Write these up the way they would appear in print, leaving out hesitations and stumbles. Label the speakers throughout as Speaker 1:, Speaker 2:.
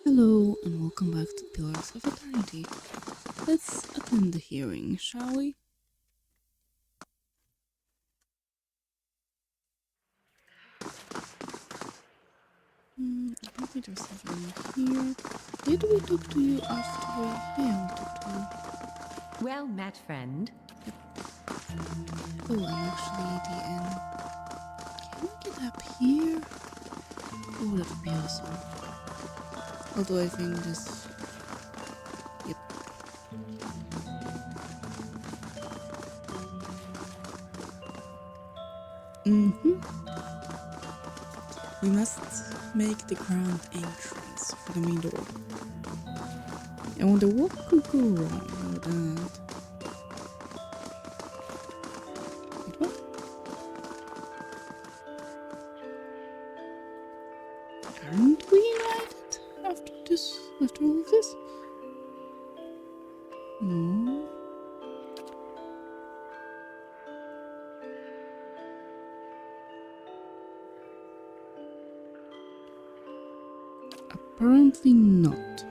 Speaker 1: Hello and welcome back to Pillars of Eternity. Let's attend the hearing, shall we? Maybe there's something here. Did we talk to you after we... Yeah, we talked to you.
Speaker 2: Well met, friend.
Speaker 1: Oh, I'm actually the end. Can we get up here? Oh, that would be awesome. Although I think this... Yep. We must make the grand entrance for the main door. I wonder what could go wrong with that. Wait, what? Aren't we invited after all of this? No. Apparently not.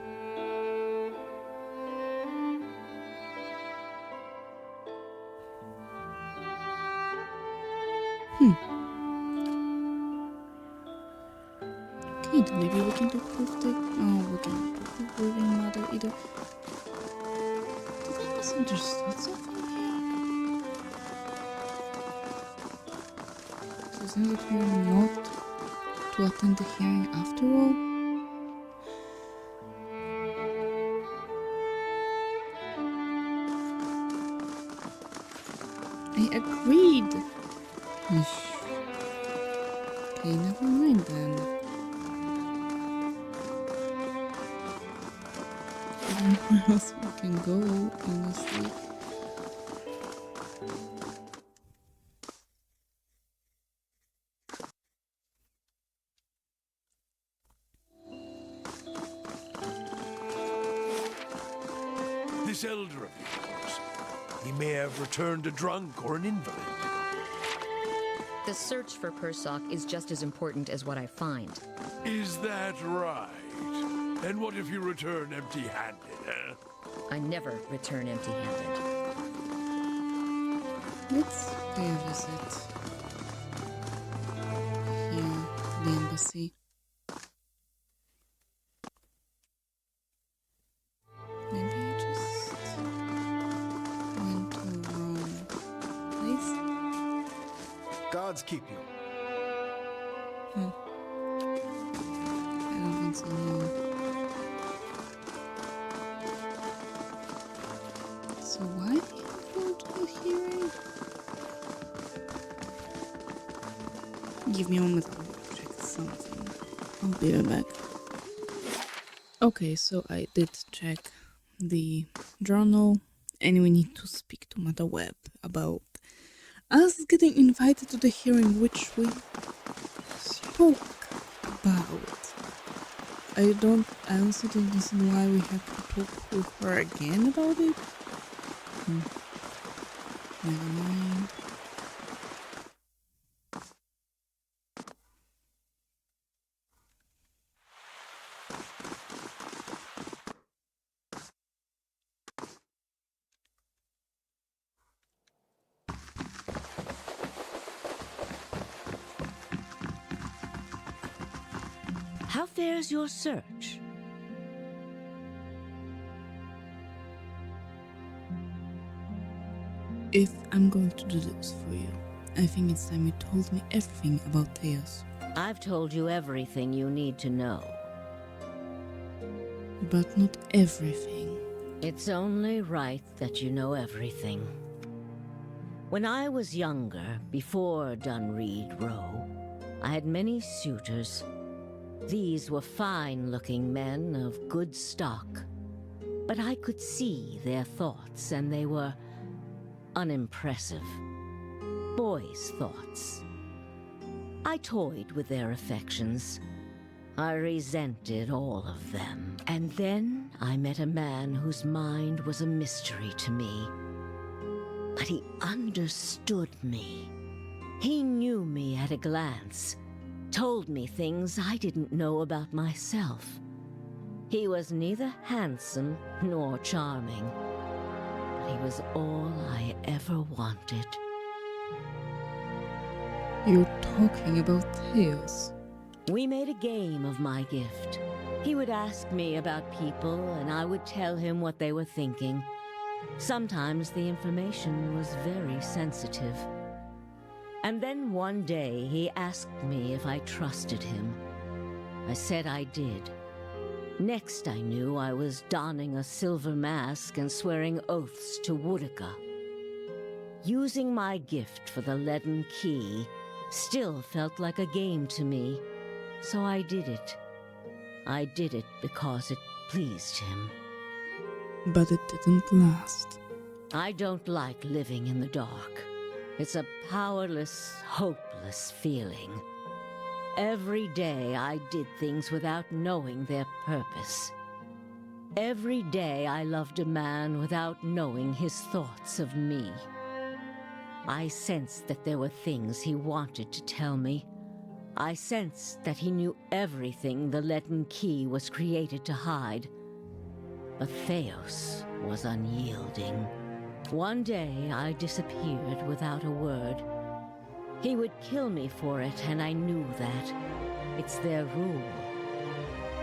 Speaker 1: Okay, then maybe we can talk with the... Oh, we can talk with the Living Mother either. Did I misunderstood something here? So it seems that we are not to attend the hearing after all? I agreed! Okay, never mind then. I don't know where else we can go, honestly.
Speaker 3: This elder of yours, he may have returned a drunk or an invalid.
Speaker 2: The search for Persock is just as important as what I find.
Speaker 3: Is that right? And what if you return empty-handed, huh?
Speaker 2: I never return empty-handed.
Speaker 1: Let's pay a visit here to the embassy. Maybe I just went to the wrong place.
Speaker 4: Gods keep you.
Speaker 1: Oh. I don't think so, no. So why did you go to the hearing? Give me a moment, I'll check something. I'll be right back. Okay, so I did check the journal and we need to speak to Mother Webb about us getting invited to the hearing which we spoke about. I honestly don't understand why we have to talk with her again about it. Never mind.
Speaker 5: How fares your search?
Speaker 1: If I'm going to do this for you, I think it's time you told me everything about Theos.
Speaker 5: I've told you everything you need to know.
Speaker 1: But not everything.
Speaker 5: It's only right that you know everything. When I was younger, before Dunreed Row, I had many suitors. These were fine-looking men of good stock, but I could see their thoughts, and they were unimpressive. Boys' thoughts. I toyed with their affections. I resented all of them. And then I met a man whose mind was a mystery to me. But he understood me. He knew me at a glance, told me things I didn't know about myself. He was neither handsome nor charming, but he was all I ever wanted.
Speaker 1: You're talking about Theos.
Speaker 5: We made a game of my gift. He would ask me about people, and I would tell him what they were thinking. Sometimes the information was very sensitive. And then one day he asked me if I trusted him. I said I did. Next I knew I was donning a silver mask and swearing oaths to Woodica. Using my gift for the leaden key still felt like a game to me, so I did it. I did it because it pleased him.
Speaker 1: But it didn't last.
Speaker 5: I don't like living in the dark. It's a powerless, hopeless feeling. Every day I did things without knowing their purpose. Every day I loved a man without knowing his thoughts of me. I sensed that there were things he wanted to tell me. I sensed that he knew everything the leaden key was created to hide. But Theos was unyielding. One day I disappeared without a word. He would kill me for it, and I knew that. It's their rule.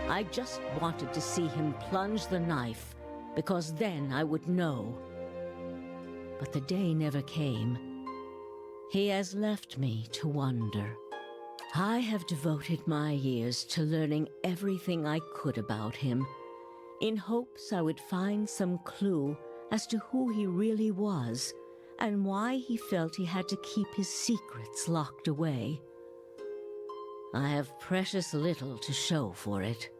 Speaker 5: I just wanted to see him plunge the knife, because then I would know. But the day never came. He has left me to wonder. I have devoted my years to learning everything I could about him, in hopes I would find some clue as to who he really was, and why he felt he had to keep his secrets locked away. I have precious little to show for it.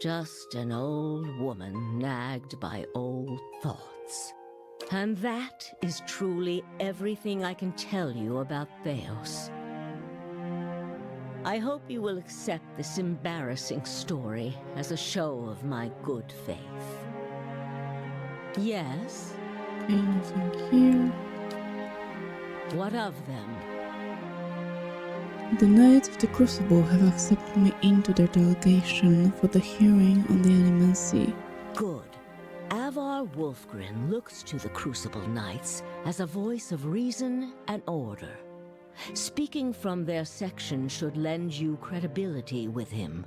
Speaker 5: Just an old woman nagged by old thoughts. And that is truly everything I can tell you about Theos. I hope you will accept this embarrassing story as a show of my good faith. Yes?
Speaker 1: Anything here?
Speaker 5: What of them?
Speaker 1: The Knights of the Crucible have accepted me into their delegation for the hearing on the Animancy.
Speaker 5: Good. Avar Wolfgren looks to the Crucible Knights as a voice of reason and order. Speaking from their section should lend you credibility with him.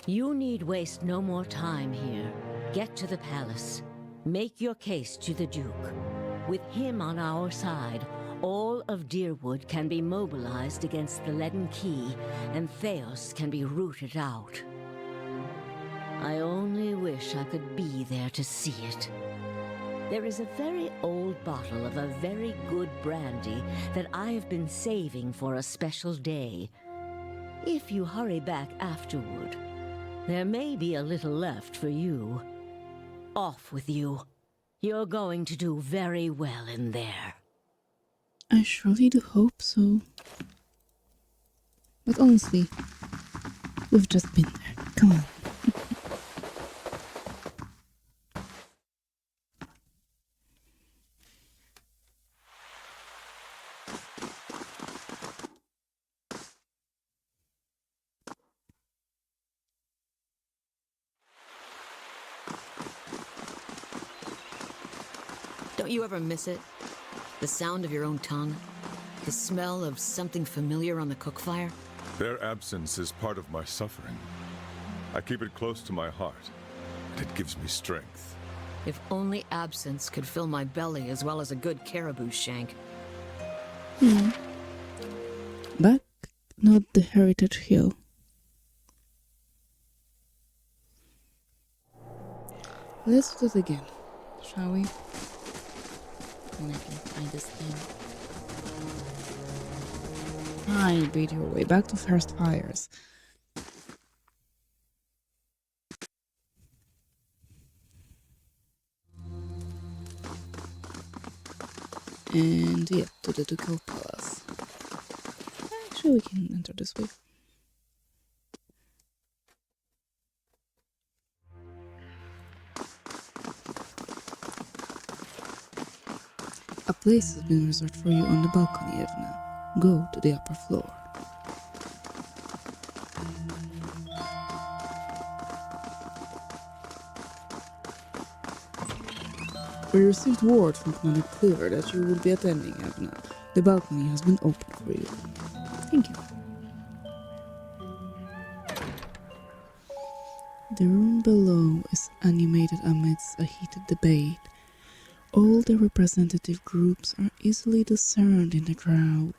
Speaker 5: You need waste no more time here. Get to the palace. Make your case to the Duke. With him on our side, all of Deerwood can be mobilized against the leaden key, and Theos can be rooted out. I only wish I could be there to see it. There is a very old bottle of a very good brandy that I have been saving for a special day. If you hurry back afterward, there may be a little left for you. Off with you. You're going to do very well in there.
Speaker 1: I surely do hope so. But honestly, we've just been there. Come on.
Speaker 2: Don't you ever miss it? The sound of your own tongue? The smell of something familiar on the cook fire?
Speaker 6: Their absence is part of my suffering. I keep it close to my heart, and it gives me strength.
Speaker 2: If only absence could fill my belly as well as a good caribou shank.
Speaker 1: Back, not the Heritage Hill. Let's do it again, shall we? And I can find this thing. Fine, beat your way back to first fires. And yeah, to the Ducal Palace. Actually, we can enter this way. A place has been reserved for you on the balcony, Evna. Go to the upper floor. We received word from Commander Cleaver that you will be attending, Evna. The balcony has been opened for you. Thank you. The room below is animated amidst a heated debate. All the representative groups are easily discerned in the crowd.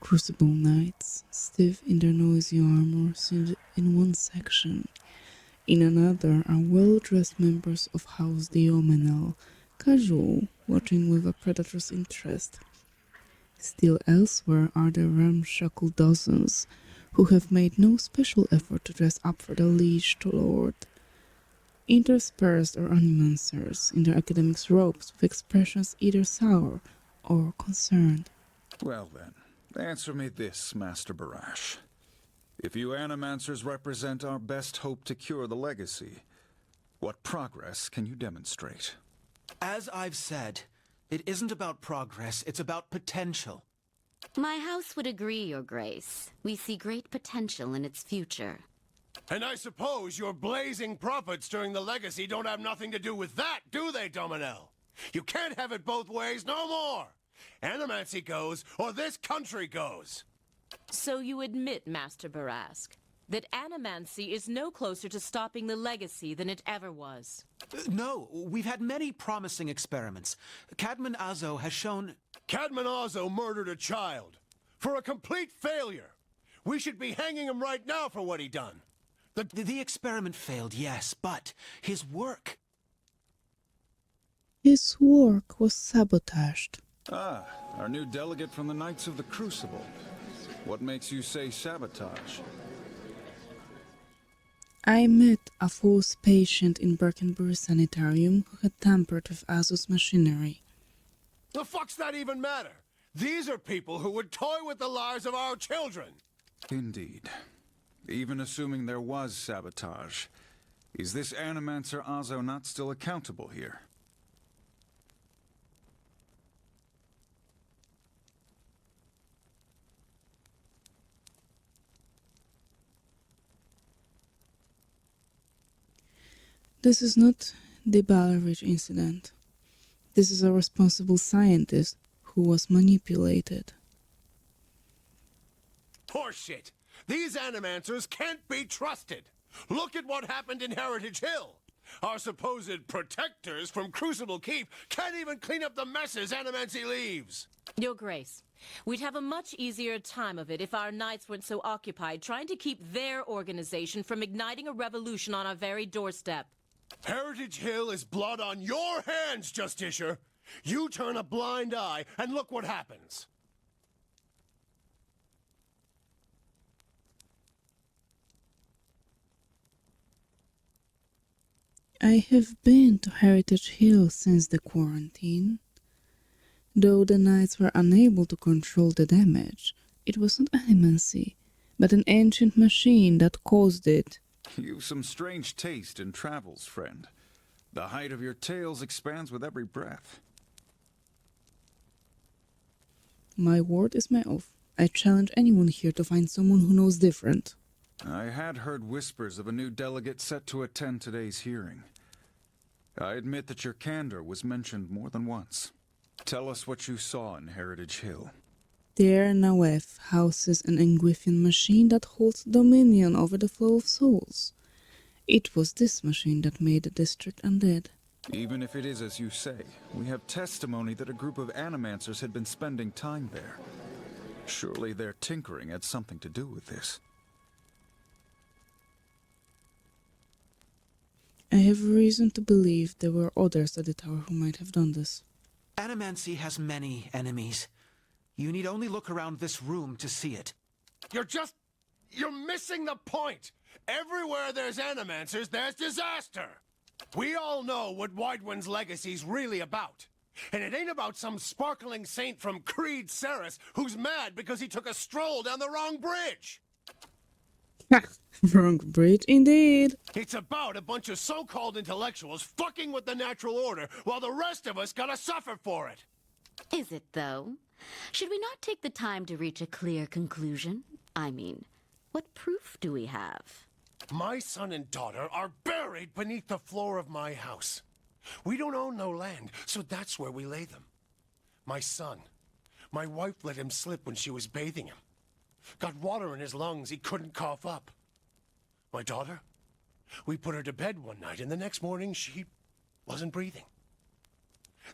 Speaker 1: Crucible knights, stiff in their noisy armor, sit in one section. In another are well-dressed members of House Diomenal, casual, watching with a predator's interest. Still elsewhere are the ramshackle dozens, who have made no special effort to dress up for the liege lord. Interspersed are animancers in their academics' robes with expressions either sour or concerned.
Speaker 7: Well then, answer me this, Master Barash. If you Animancers represent our best hope to cure the legacy, what progress can you demonstrate?
Speaker 8: As I've said, it isn't about progress, it's about potential.
Speaker 9: My house would agree, Your Grace. We see great potential in its future.
Speaker 3: And I suppose your blazing profits during the legacy don't have nothing to do with that, do they, Dominel? You can't have it both ways no more! Animancy goes, or this country goes!
Speaker 10: So you admit, Master Barask, that Animancy is no closer to stopping the legacy than it ever was?
Speaker 8: No, we've had many promising experiments. Cadman Azo has shown...
Speaker 3: Cadman Azo murdered a child. For a complete failure. We should be hanging him right now for what he done.
Speaker 8: The experiment failed, yes, but his work...
Speaker 1: His work was sabotaged.
Speaker 7: Ah, our new delegate from the Knights of the Crucible. What makes you say sabotage?
Speaker 1: I met a false patient in Birkenbury Sanitarium who had tampered with Azo's machinery.
Speaker 3: The fuck's that even matter? These are people who would toy with the lives of our children.
Speaker 7: Indeed. Even assuming there was sabotage, is this Animancer Azo not still accountable here?
Speaker 1: This is not the Ballerich incident. This is a responsible scientist who was manipulated.
Speaker 3: Horseshit! These Animancers can't be trusted! Look at what happened in Heritage Hill! Our supposed protectors from Crucible Keep can't even clean up the messes Animancy leaves!
Speaker 10: Your Grace, we'd have a much easier time of it if our knights weren't so occupied trying to keep their organization from igniting a revolution on our very doorstep.
Speaker 3: Heritage Hill is blood on your hands, Justicia! You turn a blind eye and look what happens!
Speaker 1: I have been to Heritage Hill since the quarantine. Though the knights were unable to control the damage, it was not animancy, but an ancient machine that caused it.
Speaker 7: You've some strange taste in travels, friend. The height of your tales expands with every breath.
Speaker 1: My word is my oath. I challenge anyone here to find someone who knows different.
Speaker 7: I had heard whispers of a new delegate set to attend today's hearing. I admit that your candor was mentioned more than once. Tell us what you saw in Heritage Hill.
Speaker 1: There Nawef houses an Engwithian machine that holds dominion over the flow of souls. It was this machine that made the district undead.
Speaker 7: Even if it is as you say, we have testimony that a group of Animancers had been spending time there. Surely their tinkering had something to do with this.
Speaker 1: I have reason to believe there were others at the tower who might have done this.
Speaker 8: Animancy has many enemies. You need only look around this room to see it.
Speaker 3: You're missing the point! Everywhere there's Animancers, there's disaster! We all know what Widewind's legacy's really about. And it ain't about some sparkling saint from Creed Ceres who's mad because he took a stroll down the wrong bridge!
Speaker 1: Wrong bridge indeed.
Speaker 3: It's about a bunch of so-called intellectuals fucking with the natural order while the rest of us gotta suffer for it!
Speaker 9: Is it, though? Should we not take the time to reach a clear conclusion? I mean, what proof do we have?
Speaker 3: My son and daughter are buried beneath the floor of my house. We don't own no land, so that's where we lay them. My son. My wife let him slip when she was bathing him. Got water in his lungs he couldn't cough up. My daughter? We put her to bed one night, and the next morning she wasn't breathing.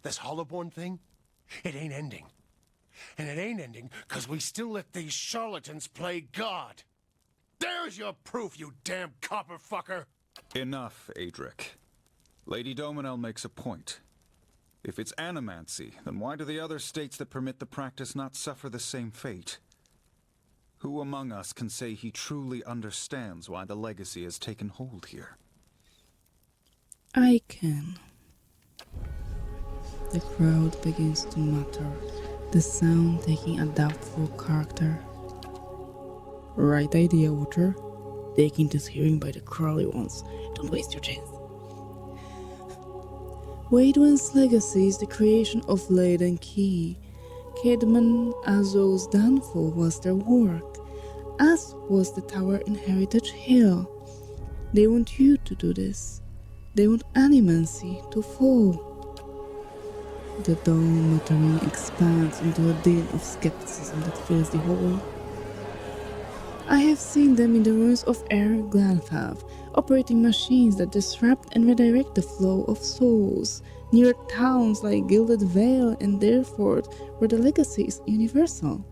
Speaker 3: This Hollowborn thing, it ain't ending. And it ain't ending because we still let these charlatans play God. There's your proof, you damn copper fucker!
Speaker 7: Enough, Adric. Lady Dominel makes a point. If it's animancy, then why do the other states that permit the practice not suffer the same fate? Who among us can say he truly understands why the legacy has taken hold here?
Speaker 1: I can. The crowd begins to mutter, the sound taking a doubtful character. Right idea, Water. Taking this hearing by the Crowley ones. Don't waste your chance. Waidwen's legacy is the creation of Leyden Key. Caedmon Azul's downfall was their work, as was the tower in Heritage Hill. They want you to do this. They want animancy to fall. The dull muttering expands into a din of skepticism that fills the hall. I have seen them in the ruins of Air Glanfav, operating machines that disrupt and redirect the flow of souls, near towns like Gilded Vale and Derford, where the legacy is universal.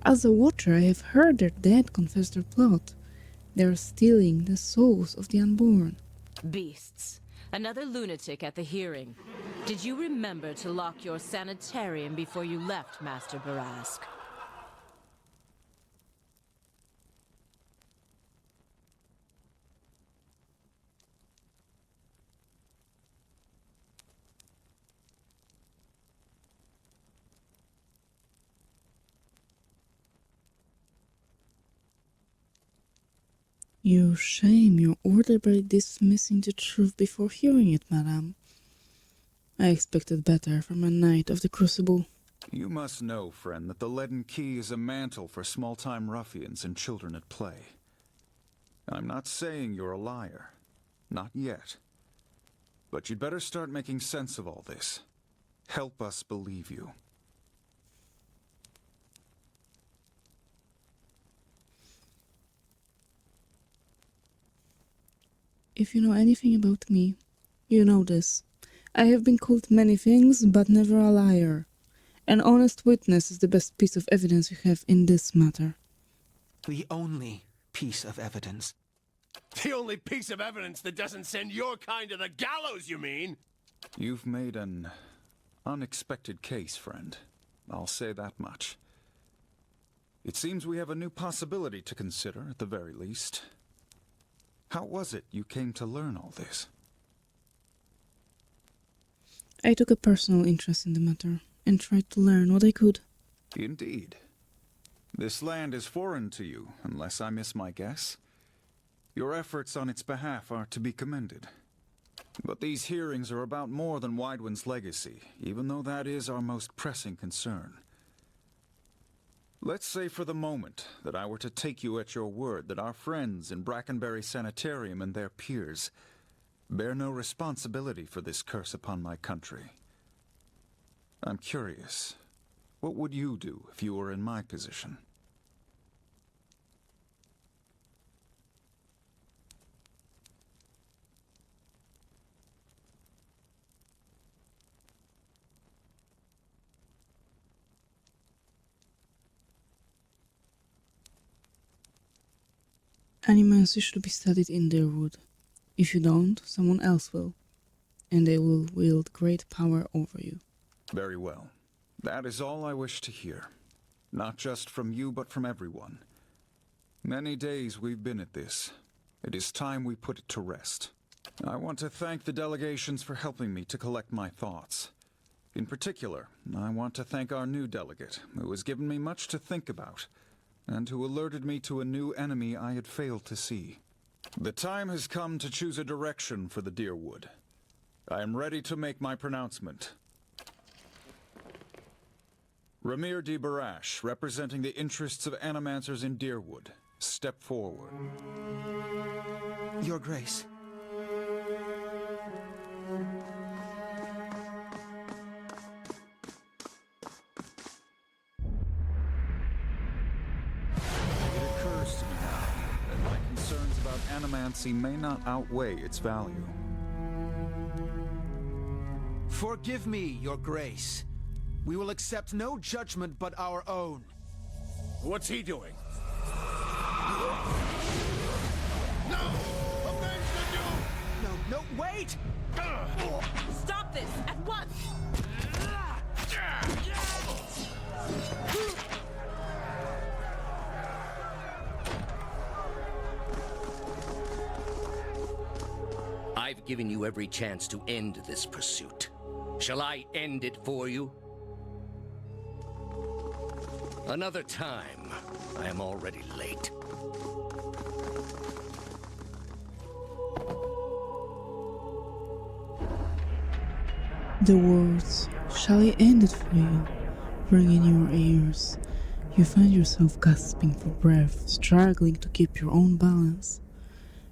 Speaker 1: As a watcher, I have heard their dead confess their plot. They are stealing the souls of the unborn.
Speaker 10: Beasts. Another lunatic at the hearing. Did you remember to lock your sanitarium before you left, Master Barask?
Speaker 1: You shame your order by dismissing the truth before hearing it, madame. I expected better from a knight of the Crucible.
Speaker 7: You must know, friend, that the Leaden Key is a mantle for small-time ruffians and children at play. I'm not saying you're a liar. Not yet. But you'd better start making sense of all this. Help us believe you.
Speaker 1: If you know anything about me, you know this. I have been called many things, but never a liar. An honest witness is the best piece of evidence you have in this matter.
Speaker 8: The only piece of evidence.
Speaker 3: The only piece of evidence that doesn't send your kind to the gallows, you mean?
Speaker 7: You've made an unexpected case, friend. I'll say that much. It seems we have a new possibility to consider, at the very least. How was it you came to learn all this?
Speaker 1: I took a personal interest in the matter and tried to learn what I could.
Speaker 7: Indeed. This land is foreign to you, unless I miss my guess. Your efforts on its behalf are to be commended. But these hearings are about more than Waidwen's legacy, even though that is our most pressing concern. Let's say for the moment that I were to take you at your word that our friends in Brackenbury Sanitarium and their peers bear no responsibility for this curse upon my country. I'm curious, what would you do if you were in my position?
Speaker 1: Animals should be studied in their wood. If you don't, someone else will, and they will wield great power over you.
Speaker 7: Very well. That is all I wish to hear. Not just from you, but from everyone. Many days we've been at this. It is time we put it to rest. I want to thank the delegations for helping me to collect my thoughts. In particular, I want to thank our new delegate, who has given me much to think about, and who alerted me to a new enemy I had failed to see. The time has come to choose a direction for the Deerwood. I am ready to make my pronouncement. Ramir de Barash, representing the interests of animancers in Deerwood, step forward.
Speaker 8: Your Grace.
Speaker 7: animancy may not outweigh its value.
Speaker 8: Forgive me, Your Grace. We will accept no judgment but our own.
Speaker 3: What's he doing? No! Avenge the Duke!
Speaker 8: No, wait!
Speaker 10: Stop this at once!
Speaker 11: I've given you every chance to end this pursuit. Shall I end it for you? Another time. I am already late.
Speaker 1: The words, "Shall I end it for you?" ring in your ears. You find yourself gasping for breath, struggling to keep your own balance.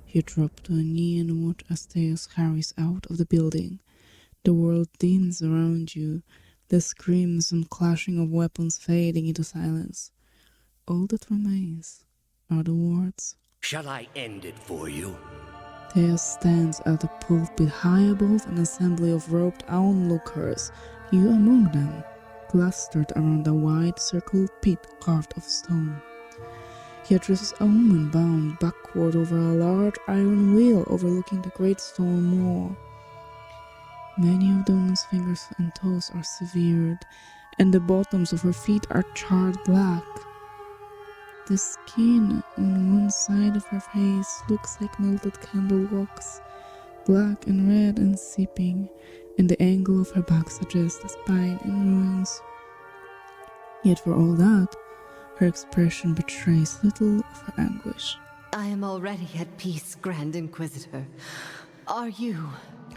Speaker 1: You drop to a knee and watch as Theos hurries out of the building. The world dims around you, the screams and clashing of weapons fading into silence. All that remains are the words.
Speaker 11: Shall I end it for you?
Speaker 1: Theos stands at the pulpit high above an assembly of robed onlookers, you among them, clustered around a wide circle pit carved of stone. He addresses a woman bound backward over a large iron wheel overlooking the great stone wall. Many of the woman's fingers and toes are severed, and the bottoms of her feet are charred black. The skin on one side of her face looks like melted candle wax, black and red and seeping, and the angle of her back suggests a spine in ruins. Yet for all that, her expression betrays little of her anguish.
Speaker 12: I am already at peace, Grand Inquisitor. Are you?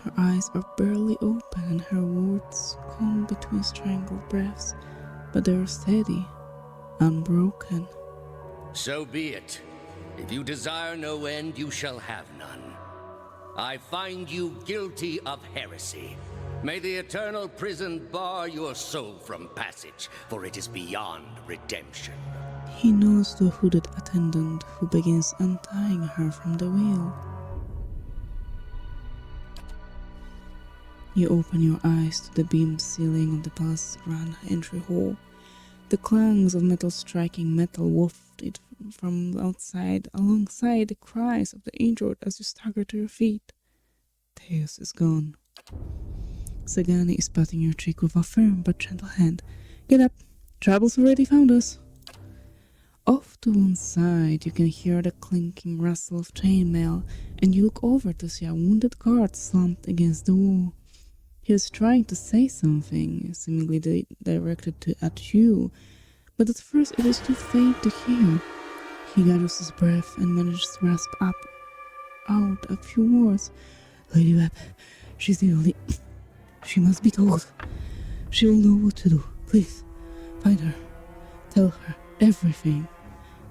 Speaker 1: Her eyes are barely open and her words come between strangled breaths, but they are steady, unbroken.
Speaker 11: So be it. If you desire no end, you shall have none. I find you guilty of heresy. May the eternal prison bar your soul from passage, for it is beyond redemption.
Speaker 1: He knows the hooded attendant who begins untying her from the wheel. You open your eyes to the beamed ceiling of the palace's grand entry hall. The clangs of metal striking metal wafted from outside, alongside the cries of the injured as you stagger to your feet. Theos is gone. Sagani is patting your cheek with a firm but gentle hand. Get up, trouble's already found us. Off to one side, you can hear the clinking rustle of chainmail, and you look over to see a wounded guard slumped against the wall. He is trying to say something, seemingly directed at you, but at first it is too faint to hear. He gathers his breath and manages to rasp out a few words. Lady Webb, she's the only... She must be told. She will know what to do. Please, find her. Tell her everything.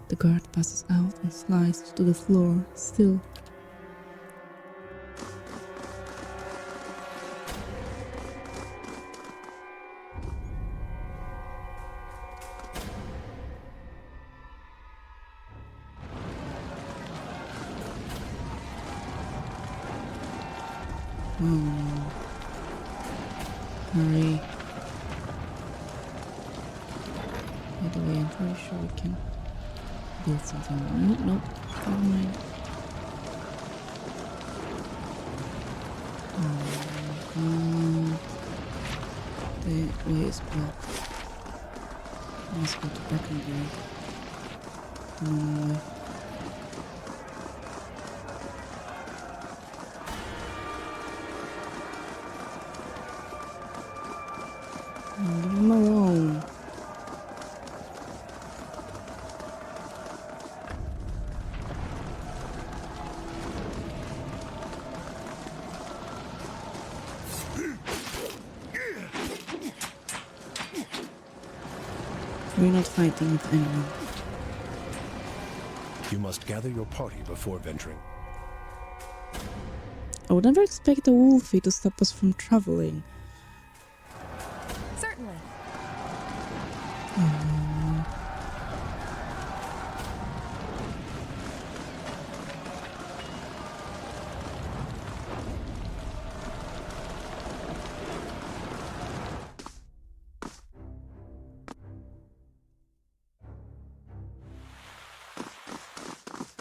Speaker 1: The guard passes out and slides to the floor, still. Oh no. Hurry. By the way, I'm pretty sure we can build something. Nope, never mind. Oh my god. The way is blocked. I must go to Breckenbury. No way. Leave him alone. We're not fighting with anyone.
Speaker 4: You must gather your party before venturing.
Speaker 1: I would never expect a wolfie to stop us from traveling.
Speaker 12: Certainly.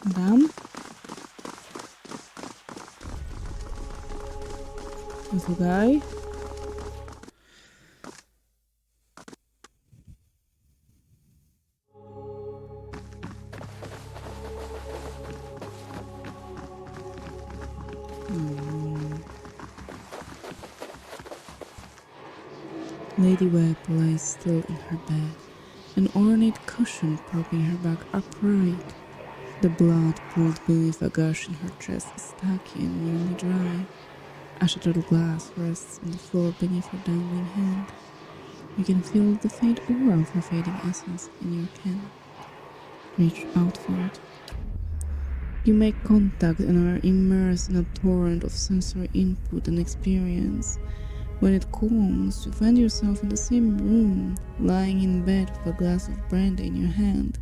Speaker 1: Madame? Little guy? Lady Webb lies still in her bed, an ornate cushion propping her back upright. The blood pooled beneath a gash in her chest is tacky and nearly dry. A shattered glass rests on the floor beneath her dangling hand. You can feel the faint aura of her fading essence in your ken. Reach out for it. You make contact and are immersed in a torrent of sensory input and experience. When it calms, you find yourself in the same room, lying in bed with a glass of brandy in your hand.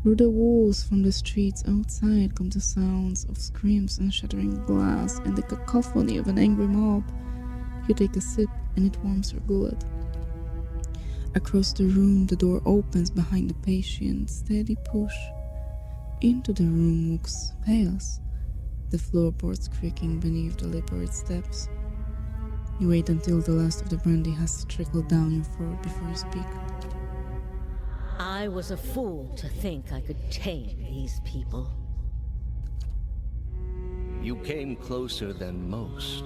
Speaker 1: Through the walls from the streets outside come the sounds of screams and shattering glass and the cacophony of an angry mob. You take a sip and it warms your gullet. Across the room, the door opens behind the patient. Steady push. Into the room walks chaos, the floorboards creaking beneath the deliberate steps. You wait until the last of the brandy has trickled down your throat before you speak.
Speaker 5: I was a fool to think I could tame these people.
Speaker 11: You came closer than most.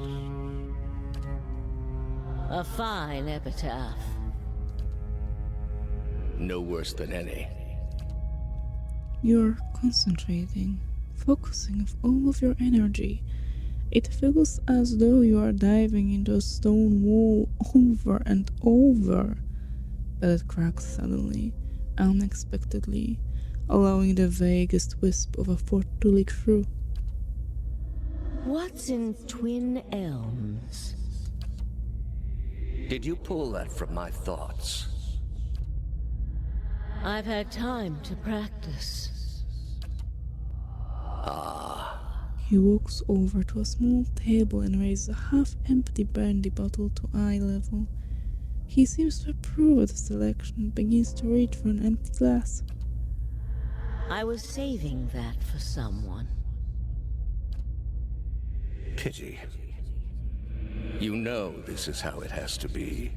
Speaker 5: A fine epitaph.
Speaker 11: No worse than any.
Speaker 1: You're concentrating, focusing of all of your energy. It feels as though you are diving into a stone wall over and over, but it cracks suddenly, unexpectedly, allowing the vaguest wisp of a foot to leak through.
Speaker 5: What's in Twin Elms?
Speaker 11: Did you pull that from my thoughts?
Speaker 5: I've had time to practice.
Speaker 1: He walks over to a small table and raises a half-empty brandy bottle to eye level. He seems to approve of the selection and begins to reach for an empty glass.
Speaker 5: I was saving that for someone.
Speaker 11: Pity. You know this is how it has to be.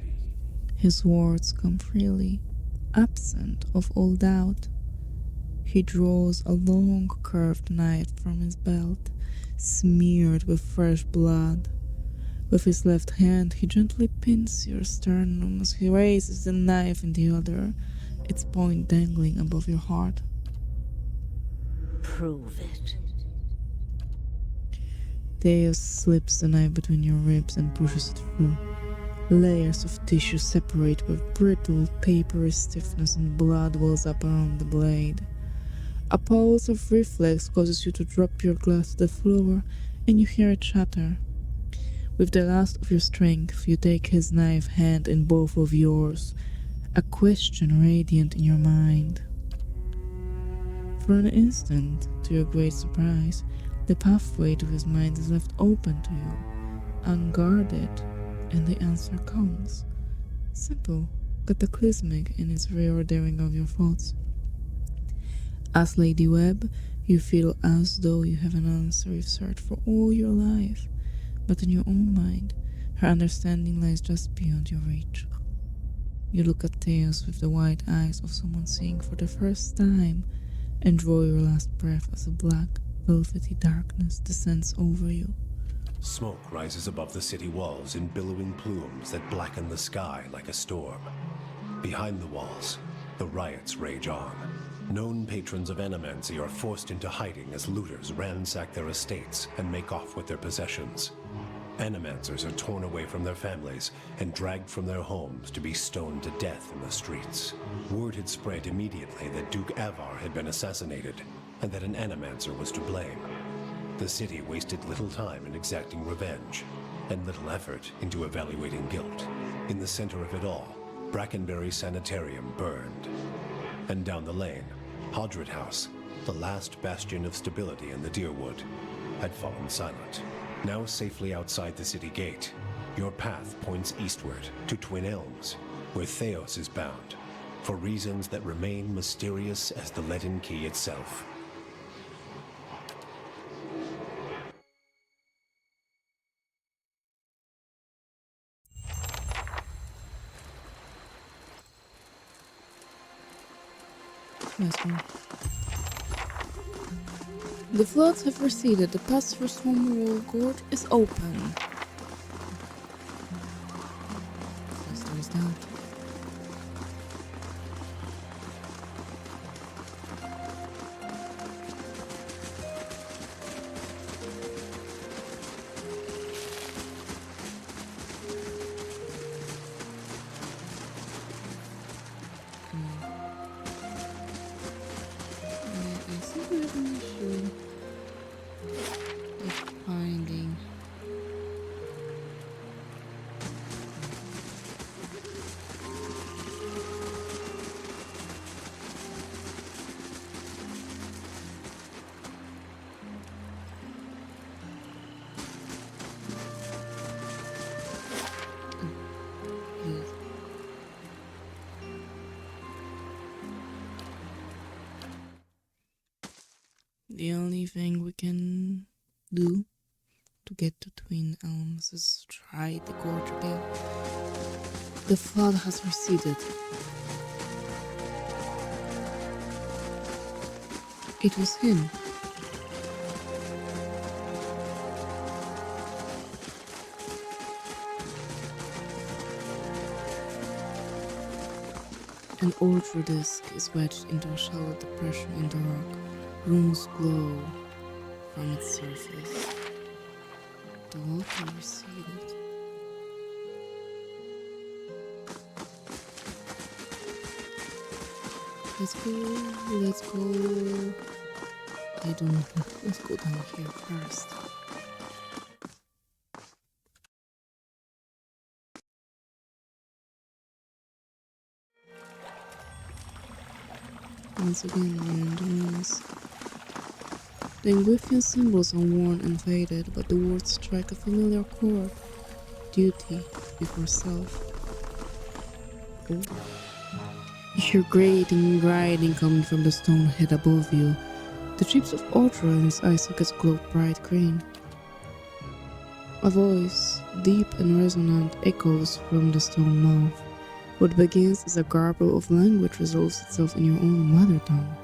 Speaker 1: His words come freely, absent of all doubt. He draws a long curved knife from his belt, smeared with fresh blood. With his left hand, he gently pins your sternum as he raises the knife in the other, its point dangling above your heart.
Speaker 5: Prove it.
Speaker 1: Deus slips the knife between your ribs and pushes it through. Layers of tissue separate with brittle, papery stiffness, and blood wells up around the blade. A pulse of reflex causes you to drop your glass to the floor, and you hear it shatter. With the last of your strength, you take his knife hand in both of yours, a question radiant in your mind. For an instant, to your great surprise, the pathway to his mind is left open to you, unguarded, and the answer comes. Simple, cataclysmic in its reordering of your thoughts. As Lady Webb, you feel as though you have an answer you've searched for all your life, but in your own mind, her understanding lies just beyond your reach. You look at Theos with the wide eyes of someone seeing for the first time, and draw your last breath as a black, velvety darkness descends over you.
Speaker 4: Smoke rises above the city walls in billowing plumes that blacken the sky like a storm. Behind the walls, the riots rage on. Known patrons of Animancy are forced into hiding as looters ransack their estates and make off with their possessions. Animancers are torn away from their families and dragged from their homes to be stoned to death in the streets. Word had spread immediately that Duke Avar had been assassinated and that an Animancer was to blame. The city wasted little time in exacting revenge and little effort into evaluating guilt. In the center of it all, Brackenberry Sanitarium burned. And down the lane, Hodred House, the last bastion of stability in the Deerwood, had fallen silent. Now safely outside the city gate, your path points eastward to Twin Elms, where Theos is bound, for reasons that remain mysterious as the leaden key itself.
Speaker 1: Nice one. The floods have receded. The pass through Swarmwall Gorge is open. First door's down. I think we have an issue with finding. Yes. The only thing we can do to get to Twin Elms is try the gorge again. The flood has receded. It was him. An ultra disk is wedged into a shallow depression in the rock. Runes glow from its surface. The water receded. Let's go. I don't know. Let's go down here first. Once again, we're in the ruins. The Ingwithian symbols are worn and faded, but the words strike a familiar chord. Duty before self. Oh. You hear grating and grinding coming from the stone head above you. The chips of Ultra in his eye sockets glow bright green. A voice, deep and resonant, echoes from the stone mouth. What begins as a garble of language resolves itself in your own mother tongue.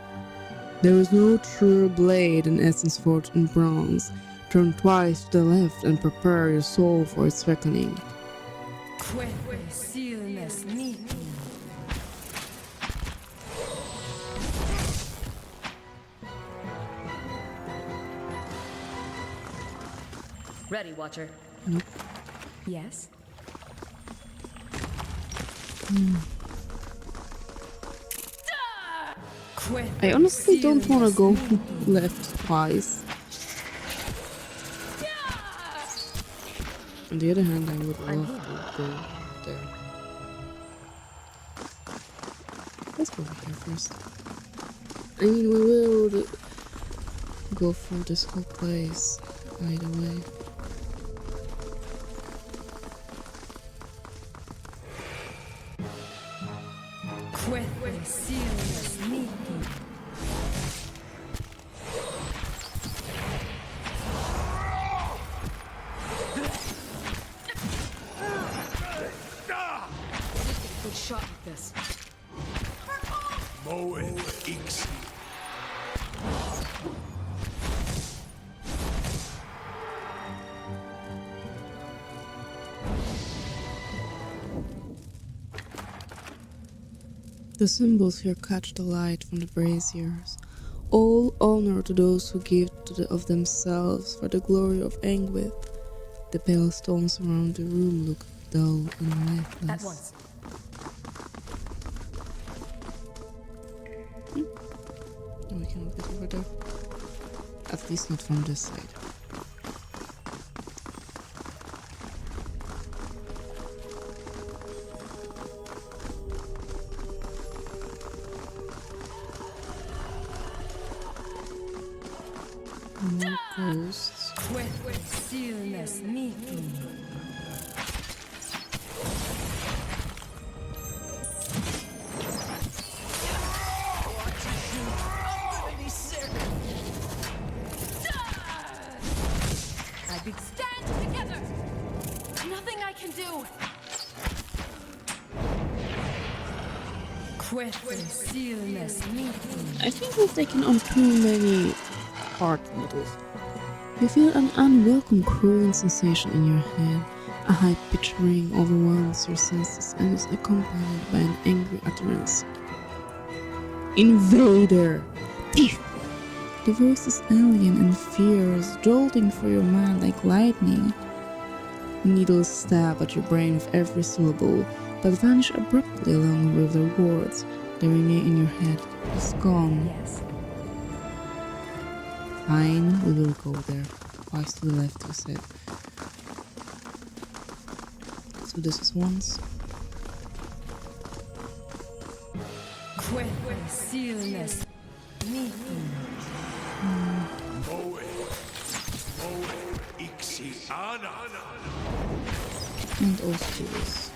Speaker 1: There is no truer blade in essence forged in bronze. Turn twice to the left and prepare your soul for its reckoning.
Speaker 2: Ready, Watcher.
Speaker 1: Nope.
Speaker 2: Yes?
Speaker 1: I honestly don't want to go left twice. On the other hand, I would love to go there. Let's go over here first. I mean, we will go through this whole place either way.
Speaker 2: Good shot at this.
Speaker 3: Moen Ix.
Speaker 1: The symbols here catch the light from the braziers. All honor to those who give of themselves for the glory of Engwith. The pale stones around the room look dull and lifeless.
Speaker 2: At once.
Speaker 1: Oh, we cannot get over there. At least not from this side. More ghosts.
Speaker 10: Stand together! Nothing I can do!
Speaker 1: I think we've taken on too many art models. You feel an unwelcome crawling sensation in your head. A high-pitched ring overwhelms your senses and is accompanied by an angry utterance. Invader! Thief! The voice is alien and fierce, jolting through your mind like lightning. Needles stab at your brain with every syllable, but vanish abruptly along with the words. They remain in your head. It's gone. Yes. Fine, we will go there. Twice to the left, you said. So this is once. And also this.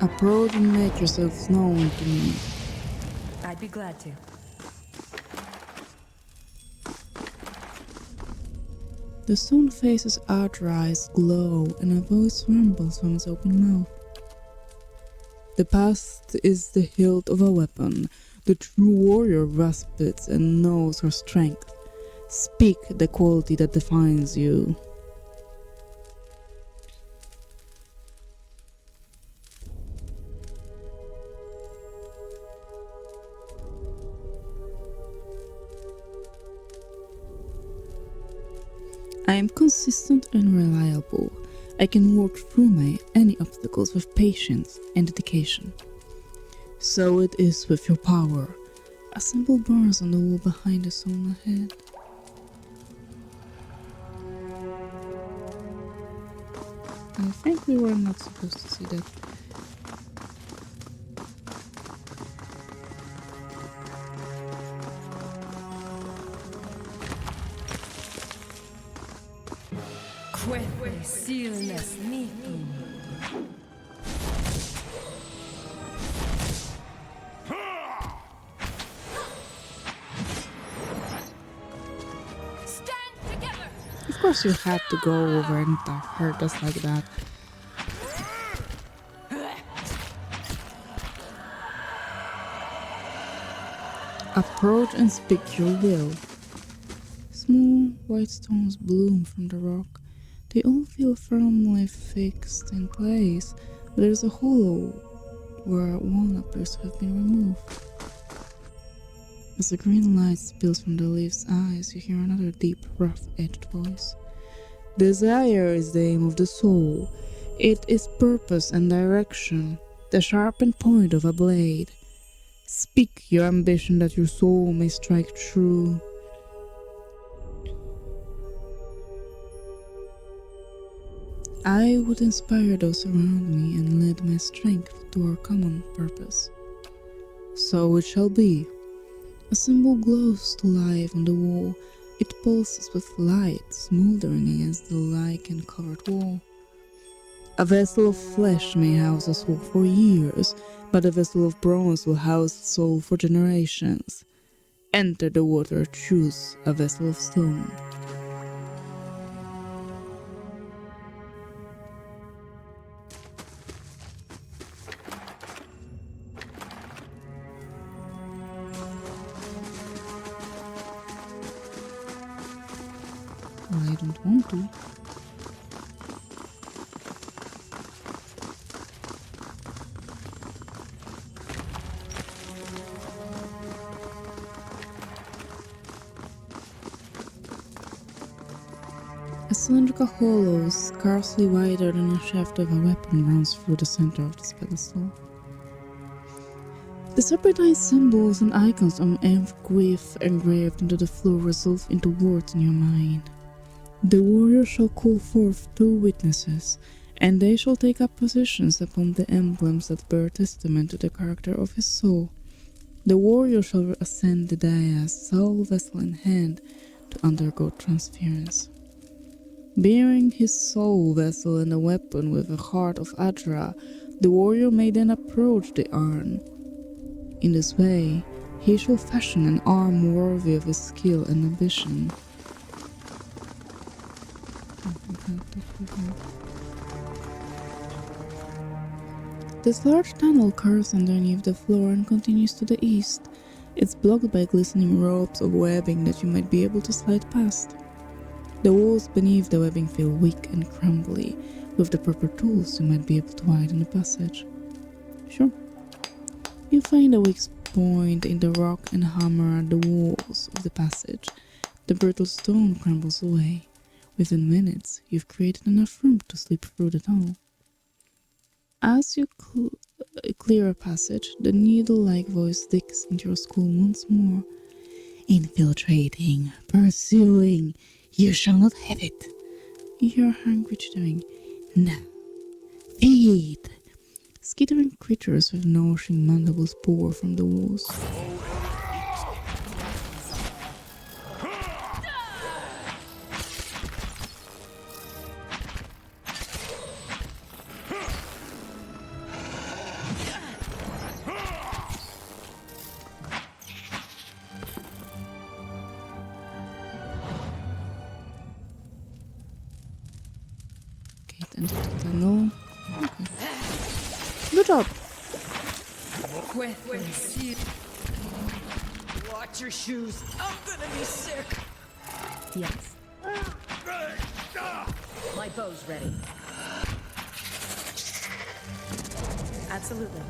Speaker 1: Approach and make yourself known to me.
Speaker 13: I'd be glad to.
Speaker 1: The stone face's outer eyes glow and a voice rumbles from its open mouth. The past is the hilt of a weapon. The true warrior grasps it and knows her strength. Speak the quality that defines you. I am consistent and reliable. I can work through any obstacles with patience and dedication. So it is with your power. Assemble bars on the wall behind the stone ahead. I think we were not supposed to see that. Of course you had to go over and hurt us like that. Approach and speak your will. Small white stones bloom from the rock. They all feel firmly fixed in place, but there's a hollow where one appears to have been removed. As the green light spills from the leaf's eyes, you hear another deep, rough-edged voice. Desire is the aim of the soul. It is purpose and direction, the sharpened point of a blade. Speak your ambition that your soul may strike true. I would inspire those around me and lend my strength to our common purpose. So it shall be. A symbol glows to life on the wall. It pulses with light, smoldering against the lichen-covered wall. A vessel of flesh may house a soul for years, but a vessel of bronze will house the soul for generations. Enter the water, choose a vessel of stone. I don't want to. A cylindrical hollow, scarcely wider than a shaft of a weapon, runs through the center of this pedestal. The serpentine symbols and icons of grief engraved into the floor resolve into words in your mind. The warrior shall call forth 2 witnesses, and they shall take up positions upon the emblems that bear testament to the character of his soul. The warrior shall ascend the dais, soul vessel in hand, to undergo transference. Bearing his soul vessel and a weapon with a heart of Adra, the warrior may then approach the urn. In this way, he shall fashion an arm worthy of his skill and ambition. This large tunnel curves underneath the floor and continues to the east. It's blocked by glistening ropes of webbing that you might be able to slide past. The walls beneath the webbing feel weak and crumbly. With the proper tools, you might be able to widen the passage. Sure. You find a weak point in the rock and hammer at the walls of the passage. The brittle stone crumbles away. Within minutes, you've created enough room to slip through the tunnel. As you clear a passage, the needle-like voice digs into your skull once more. Infiltrating, pursuing, you shall not have it. You hear a hungry chittering. Now, feed. Skittering creatures with nourishing mandibles pour from the walls. Enter the tunnel. Okay. Good job.
Speaker 13: Watch your shoes. I'm gonna be sick.
Speaker 5: Yes. My bow's ready.
Speaker 13: Absolutely.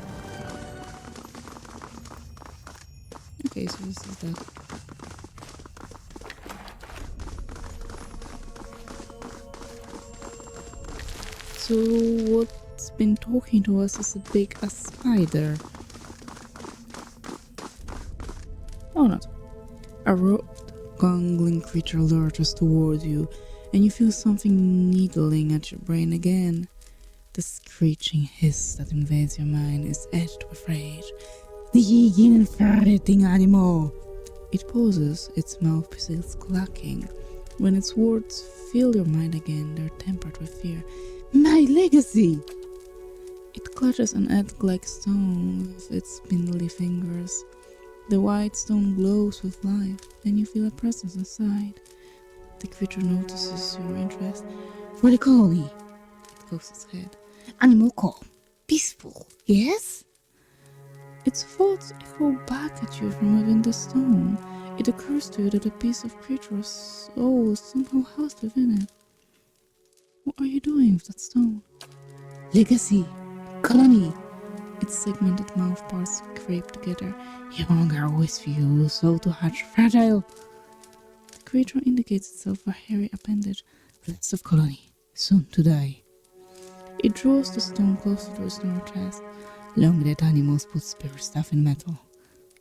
Speaker 1: Okay, so this is that. So what's been talking to us is a big spider. Oh, not. A roped, gungling creature lurches toward you, and you feel something needling at your brain again. The screeching hiss that invades your mind is edged with rage. The inferring animal! It pauses, its mouth is clacking. When its words fill your mind again, they're tempered with fear. My legacy! It clutches an egg-like stone with its spindly fingers. The white stone glows with life, and you feel a presence inside. The creature notices your interest. For the colony! It cocks its head. Animal calm. Peaceful, yes? Its thoughts echo back at you from within the stone. It occurs to you that a piece of creature's soul is somehow housed within it. What are you doing with that stone? Legacy! Colony! Its segmented mouth parts scrape together. Your hunger always fuels, so to hatch fragile. The creature indicates itself a hairy appendage. Last of colony, soon to die. It draws the stone closer to its narrow chest. Long-dead animals put spirit stuff in metal.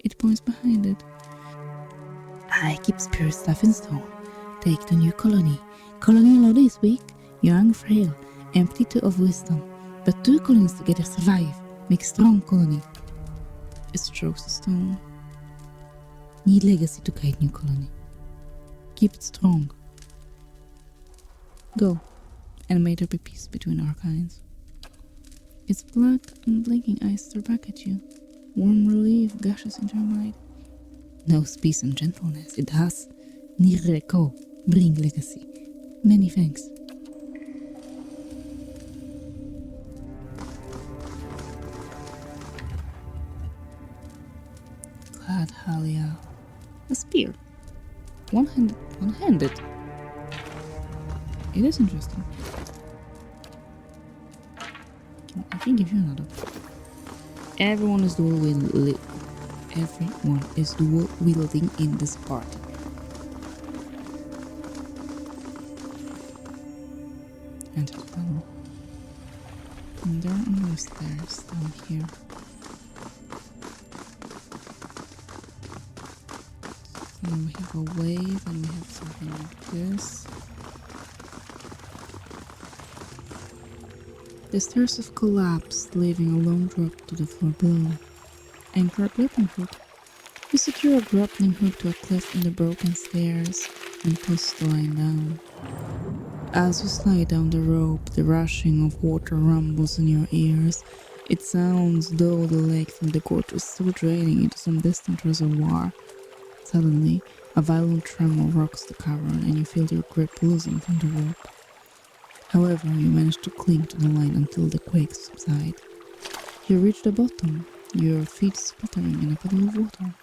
Speaker 1: It points behind it. I keep spirit stuff in stone. Take the new colony. Colony alone is weak, young, frail, empty of wisdom. But 2 colonies together survive. Make strong colony. It strokes the stone. Need legacy to guide new colony. Keep it strong. Go, and may there be peace between our kinds. Its black and blinking eyes stare back at you. Warm relief gushes into your mind. Knows peace and gentleness. It has. Nireko, bring legacy. Many thanks. Glad Halia. A spear. One-handed. It is interesting. I can give you another. Everyone is dual wielding in this party. Enter the tunnel. And there are no stairs down here. And we have a wave and we have something like this. The stairs have collapsed, leaving a long drop to the floor below. Anchor grappling hook. You secure a grappling hook to a cleft in the broken stairs. and pause to lie down. As you slide down the rope, the rushing of water rumbles in your ears. It sounds though the lake from the gorge is still draining into some distant reservoir. Suddenly, a violent tremor rocks the cavern and you feel your grip losing from the rope. However, you manage to cling to the line until the quakes subside. You reach the bottom, your feet sputtering in a puddle of water.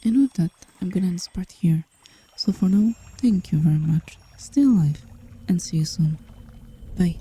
Speaker 1: And with that, I'm gonna end this part here. So for now, thank you very much. Stay alive, and see you soon. Bye.